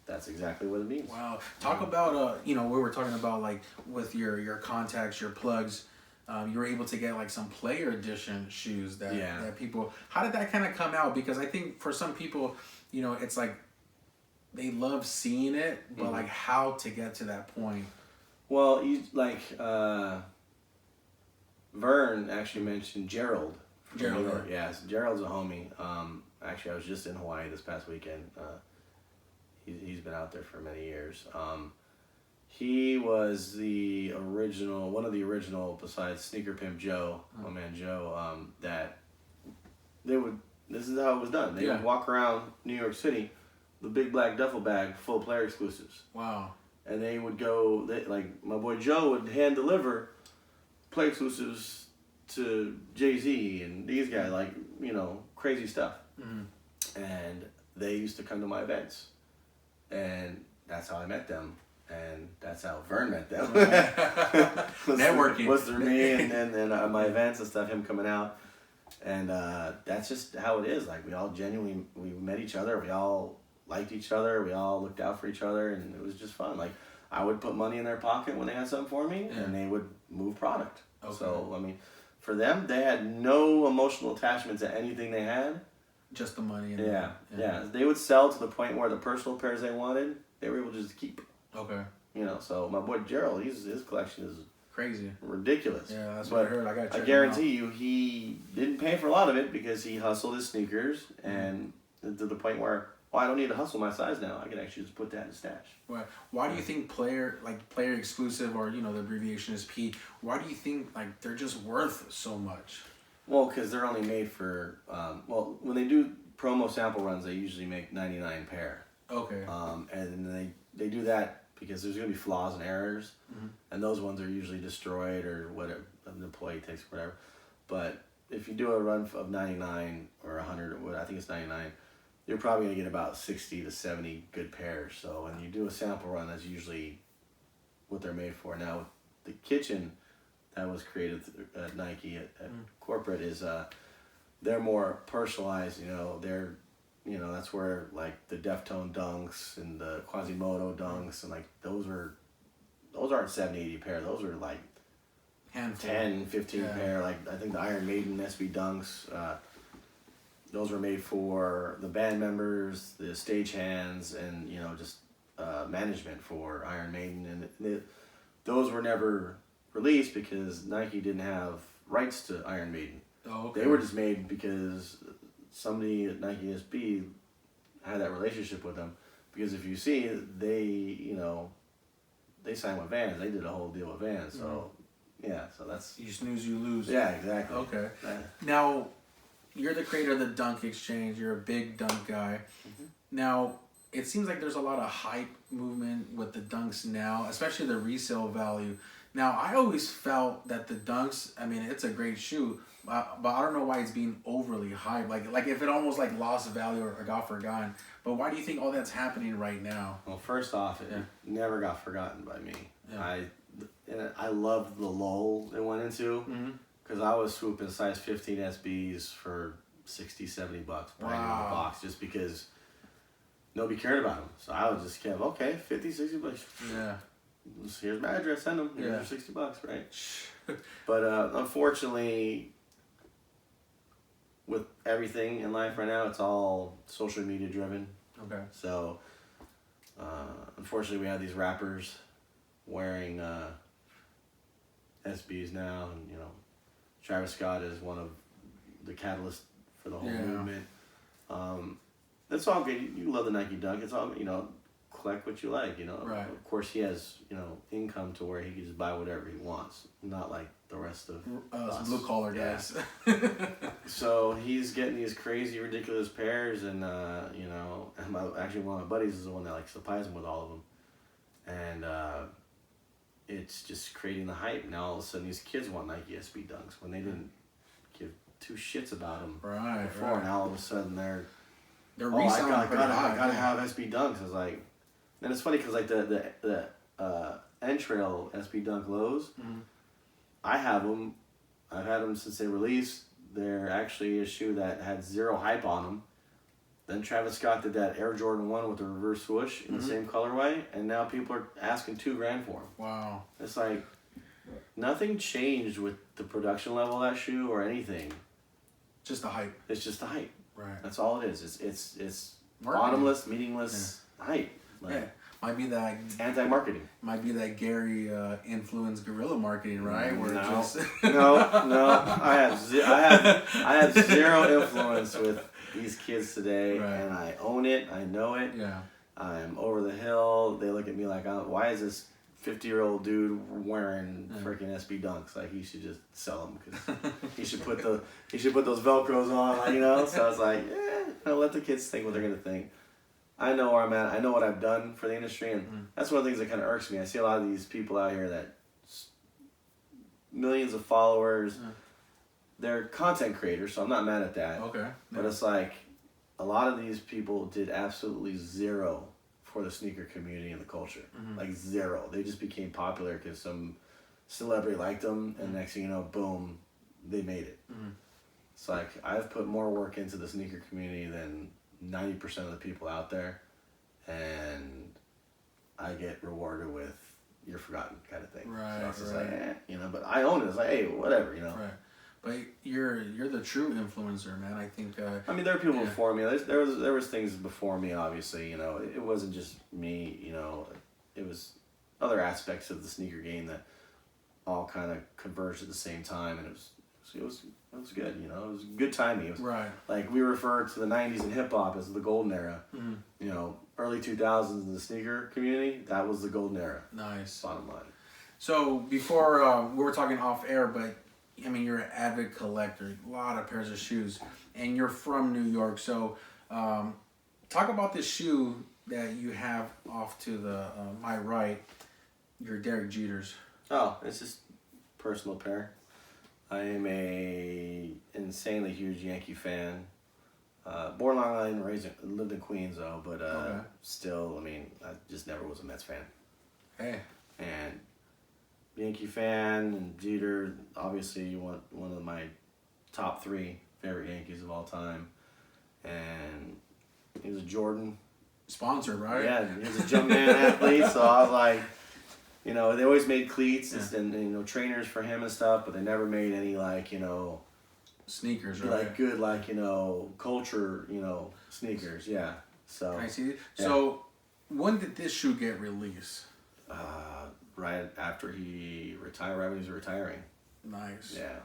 That's exactly what it means. Wow. Talk about, you know, we were talking about like with your contacts, your plugs, you were able to get like some player edition shoes that people, how did that kind of come out? Because I think for some people, you know, it's like they love seeing it, but like how to get to that point. Well, Vern actually mentioned Gerald. Gerald. Yes, Gerald's a homie. Actually, I was just in Hawaii this past weekend. He's been out there for many years. He was one of the original, besides Sneaker Pimp Joe, my man Joe, that this is how it was done. They would walk around New York City, the big black duffel bag full of player exclusives. Wow. And they would go, like my boy Joe would hand deliver player exclusives to Jay-Z and these guys, like, you know, crazy stuff. Mm-hmm. And they used to come to my events. And that's how I met them. And that's how Vern met them. Networking. Was through me and then my events and stuff, him coming out. And that's just how it is. Like, we all we met each other. We all liked each other. We all looked out for each other. And it was just fun. Like, I would put money in their pocket when they had something for me. And they would move product. Okay. So, I mean, for them, they had no emotional attachment to anything they had. Just the money. And yeah. They would sell to the point where the personal pairs they wanted, they were able to just keep. Okay. You know, so my boy Gerald, his collection is crazy, ridiculous. Yeah, that's what I heard. I guarantee you, he didn't pay for a lot of it because he hustled his sneakers, and to the point where, I don't need to hustle my size now. I can actually just put that in the stash. Well, why do you think player exclusive, or, you know, the abbreviation is P? Why do you think like they're just worth so much? Well, because they're only made for when they do promo sample runs, they usually make 99 pair. Okay. And they do that because there's going to be flaws and errors, and those ones are usually destroyed or whatever, an employee takes, whatever. But if you do a run of 99 or 100, or what, I think it's 99, you're probably going to get about 60 to 70 good pairs. So when you do a sample run, that's usually what they're made for. Now, the kitchen that was created at Nike at corporate is they're more personalized. You know, you know, that's where like the Deftone Dunks and the Quasimodo Dunks and like those aren't 70, 80 pair. Those are like Handful. 10, 15 pair. Like I think the Iron Maiden SB Dunks, those were made for the band members, the stagehands, and you know just management for Iron Maiden, and those were never released because Nike didn't have rights to Iron Maiden. Oh, okay. They were just made because somebody at Nike SB had that relationship with them. Because if you see, they signed with Vans. They did a whole deal with Vans. So yeah, so that's you snooze, you lose. Yeah, exactly. Okay. Yeah. Now, you're the creator of the Dunkxchange. You're a big dunk guy. Mm-hmm. Now, it seems like there's a lot of hype movement with the dunks now, especially the resale value. Now, I always felt that the dunks, I mean, it's a great shoe, but I don't know why it's being overly hyped. Like if it almost like lost value or got forgotten. But why do you think all that's happening right now? Well, first off, it never got forgotten by me. Yeah. I loved the lull it went into because I was swooping size 15 SBs for $60, $70 brand new in the box just because nobody cared about them. So I would just kept, okay, $50, $60. Yeah. Here's my address, send them. Here's your $60, right? But unfortunately, with everything in life right now, it's all social media driven. Okay. So, unfortunately, we have these rappers wearing SBs now, and you know, Travis Scott is one of the catalysts for the whole movement. It's all good. You love the Nike Dunk. It's all, you know, collect what you like, you know. Right. Of course, he has, you know, income to where he can just buy whatever he wants, not like the rest of us. Blue collar guys. So he's getting these crazy, ridiculous pairs, and you know, and actually one of my buddies is the one that like supplies him with all of them, and it's just creating the hype. Now all of a sudden these kids want Nike SB Dunks when they didn't give two shits about them before. Now all of a sudden they're reselling. I gotta have SB Dunks. I was like, and it's funny because like the N-Trail SB Dunk lows, I have them. I've had them since they released. They're actually a shoe that had zero hype on them. Then Travis Scott did that Air Jordan 1 with the reverse swoosh in the same colorway, and now people are asking $2,000 for them. Wow. It's like nothing changed with the production level of that shoe or anything. Just the hype. It's just the hype. Right. That's all it is. It's marketing. bottomless, meaningless hype. Like, might be that anti-marketing. Might be that Gary influenced guerrilla marketing, right? Where no, just no. I have zero influence with these kids today, and I own it. I know it. Yeah. I'm over the hill. They look at me like, why is this 50-year-old dude wearing freaking SB Dunks? Like he should just sell them because he should put those Velcros on, like, you know. So I was like, let the kids think what they're gonna think. I know where I'm at. I know what I've done for the industry, and that's one of the things that kind of irks me. I see a lot of these people out here that millions of followers. They're content creators, so I'm not mad at that. Okay. But it's like a lot of these people did absolutely zero for the sneaker community and the culture. Like zero. They just became popular because some celebrity liked them, and next thing you know, boom, they made it. It's like I've put more work into the sneaker community than 90% of the people out there, and I get rewarded with "you're forgotten" kind of thing. Right. So it's just like, you know. But I own it. It's like, hey, whatever, you know. Right. But you're the true influencer, man. I think. I mean, there were people before me. There was things before me. Obviously, you know, it wasn't just me. You know, it was other aspects of the sneaker game that all kind of converged at the same time, and it was good. You know, it was good timing. It was like we refer to the '90s in hip hop as the golden era. You know, early 2000s in the sneaker community, that was the golden era. Nice. Bottom line. So before we were talking off air, but I mean, you're an avid collector, a lot of pairs of shoes, and you're from New York. So talk about this shoe that you have off to the my right, your Derek Jeters. Oh, it's just personal pair. I am a insanely huge Yankee fan. Born Long Island, lived in Queens though, but still, I mean, I just never was a Mets fan. Hey. And Yankee fan and Jeter, obviously one of my top 3 favorite Yankees of all time. And He was a Jordan. Sponsored, right? Yeah, he was a Jumpman athlete, so I was like, you know, they always made cleats and, you know, trainers for him and stuff, but they never made any, like, you know, sneakers, right? like good, like, you know, culture, you know, sneakers, yeah. So I see. Yeah. So when did this shoe get released? Right after he retired, right when he was retiring. Nice. Yeah.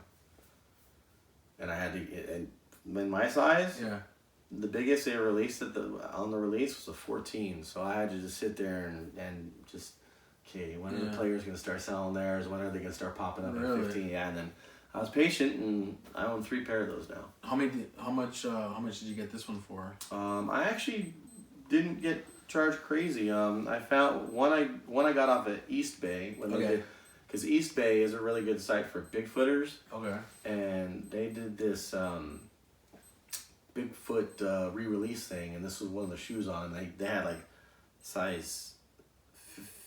And I had to, and in my size, Yeah. the biggest they released on the release was a 14. So I had to just sit there and just, okay, when are the players going to start selling theirs? When are they going to start popping up at 15? Yeah, and then I was patient, and I own 3 pair of those now. How much did you get this one for? I actually didn't get charged crazy. I found one I got off at East Bay when they did, because East Bay is a really good site for Bigfooters. Okay. And they did this Bigfoot re-release thing, and this was one of the shoes on, and they had like size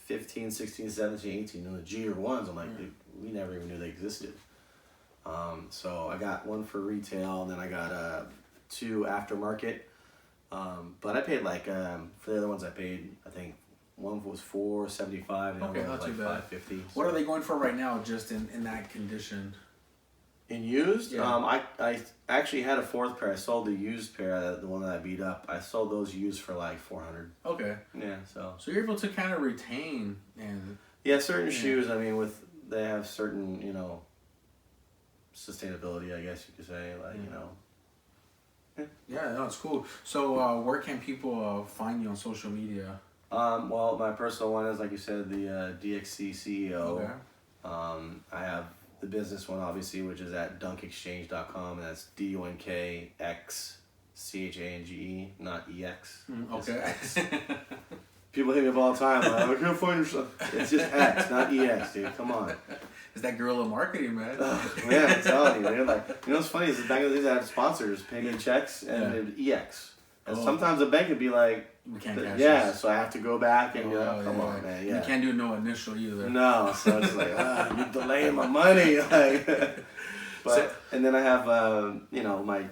15, 16, 17, 18, and the Jeter ones. I'm like, we never even knew they existed. So I got one for retail, and then I got 2 aftermarket. But I paid like for the other ones I paid, I think one was $475, and the other one was like $550. What are they going for right now, just in that condition? In used? Yeah. I actually had a 4th pair. I sold the used pair, the one that I beat up. I sold those used for like $400. Okay. Yeah, so you're able to kind of retain and certain shoes. I mean, they have certain, you know, sustainability, I guess you could say, like you know. Yeah, no, it's cool. So where can people find you on social media? Well, my personal one is, like you said, the DXCCEO. Okay. I have the business one, obviously, which is at Dunkxchange.com, and that's DUNKXCHANGE, not EX. Okay. X. People hit me up all the time. Like, I can't find your stuff. It's just X, not EX, dude. Come on. Is that guerrilla marketing, man? Man, I'm telling you, dude. Like, you know what's funny is back in the days I had sponsors pay me checks and it would EX. And sometimes a bank would be like, we can't cash this. So I have to go back and come on, man. You can't do no initial either. No, so it's like, you're delaying my money. Like, and then I have, you know, my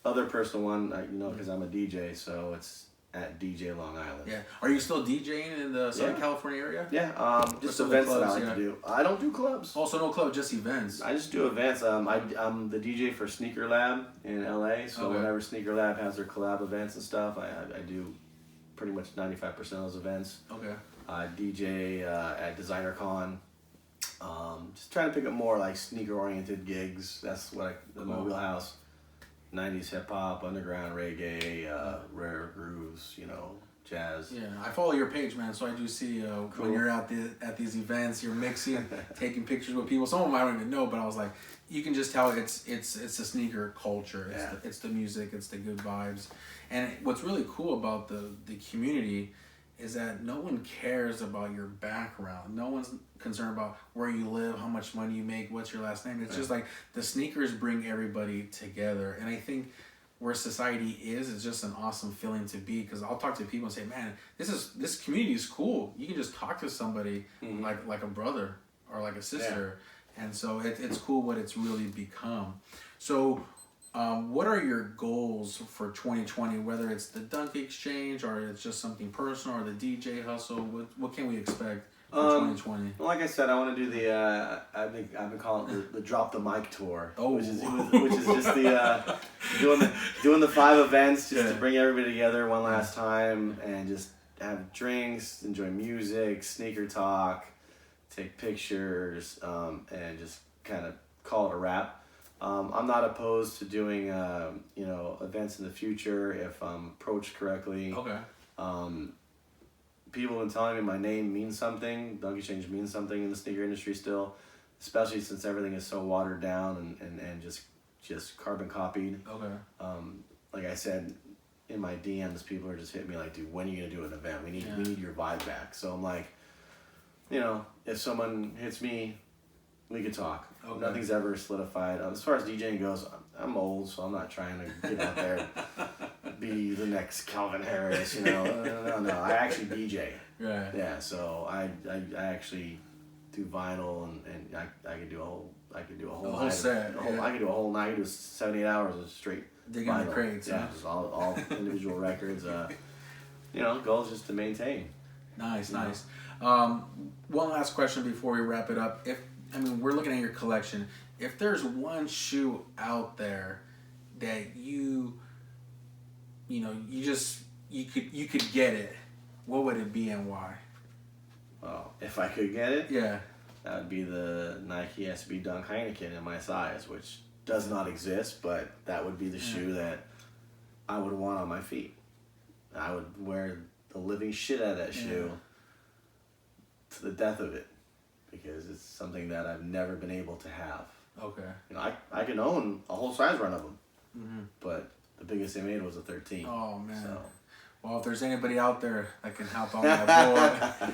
other personal one, you know, because I'm a DJ, so it's at DJ Long Island. Yeah. Are you still DJing in the Southern California area? Yeah. Just events that I like to do. I don't do clubs. Also, no club, just events. I just do events. I'm the DJ for Sneaker Lab in LA. So whenever Sneaker Lab has their collab events and stuff, I do pretty much 95% of those events. Okay. I DJ at Designer Con. Just trying to pick up more like sneaker oriented gigs. That's what my wheelhouse. 90s hip hop, underground reggae, rare grooves, you know, jazz. Yeah, I follow your page, man, so I do see when you're at these events, you're mixing, taking pictures with people. Some of them I don't even know, but I was like, you can just tell it's a sneaker culture. It's the music, it's the good vibes. And what's really cool about the community is that no one cares about your background. No one's concerned about where you live, how much money you make, what's your last name. It's just like the sneakers bring everybody together. And I think where society is just an awesome feeling to be, because I'll talk to people and say, man, this community is cool. You can just talk to somebody like a brother or like a sister. Yeah. And so it's cool what it's really become. So what are your goals for 2020, whether it's the Dunkxchange or it's just something personal or the DJ hustle? What can we expect for 2020? Well, like I said, I want to do the I've been calling it the Drop the Mic tour, which is just the doing the 5 events just to bring everybody together one last time and just have drinks, enjoy music, sneaker talk, take pictures, and just kind of call it a wrap. I'm not opposed to doing, you know, events in the future if approached correctly. Okay. People have been telling me my name means something. Dunkxchange means something in the sneaker industry still, especially since everything is so watered down and just carbon copied. Okay. Like I said, in my DMs, people are just hitting me like, dude, when are you gonna do an event? We need your vibe back. So I'm like, you know, if someone hits me, we could talk. Okay. Nothing's ever solidified. As far as DJing goes, I'm old, so I'm not trying to get out there, be the next Calvin Harris, you know. No. I actually DJ. Right. Yeah, so I actually do vinyl and I can do a whole I could do a whole The whole night. set, yeah. I could do a whole night. Do 7-8 hours of straight Digging the vinyl. crates, Yeah, huh? just all individual records. You know, the goal is just to maintain. Nice. One last question before we wrap it up. We're looking at your collection. If there's one shoe out there that you could get it, what would it be and why? Well, if I could get it, Yeah. that would be the Nike SB Dunk Heineken in my size, which does not exist, but that would be the shoe that I would want on my feet. I would wear the living shit out of that shoe to the death of it, because it's something that I've never been able to have. Okay. You know, I can own a whole size run of them, but the biggest they made was a 13. Oh man. So. Well, if there's anybody out there that can help out my boy.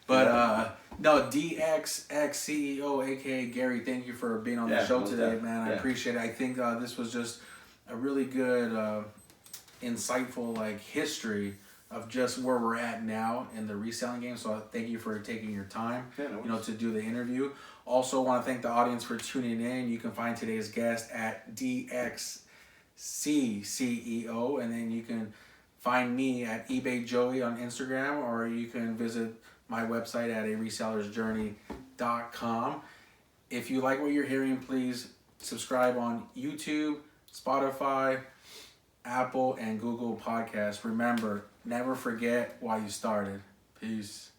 But no, DXCCEO, aka Gary, thank you for being on the show today, man. I appreciate it. I think this was just a really good, insightful history of just where we're at now in the reselling game. So thank you for taking your time, to do the interview. Also, want to thank the audience for tuning in. You can find today's guest at DXCCEO, and then you can find me at eBay Joey on Instagram, or you can visit my website at aresellersjourney.com. If you like what you're hearing, please subscribe on YouTube, Spotify, Apple, and Google Podcasts. Remember, never forget why you started. Peace.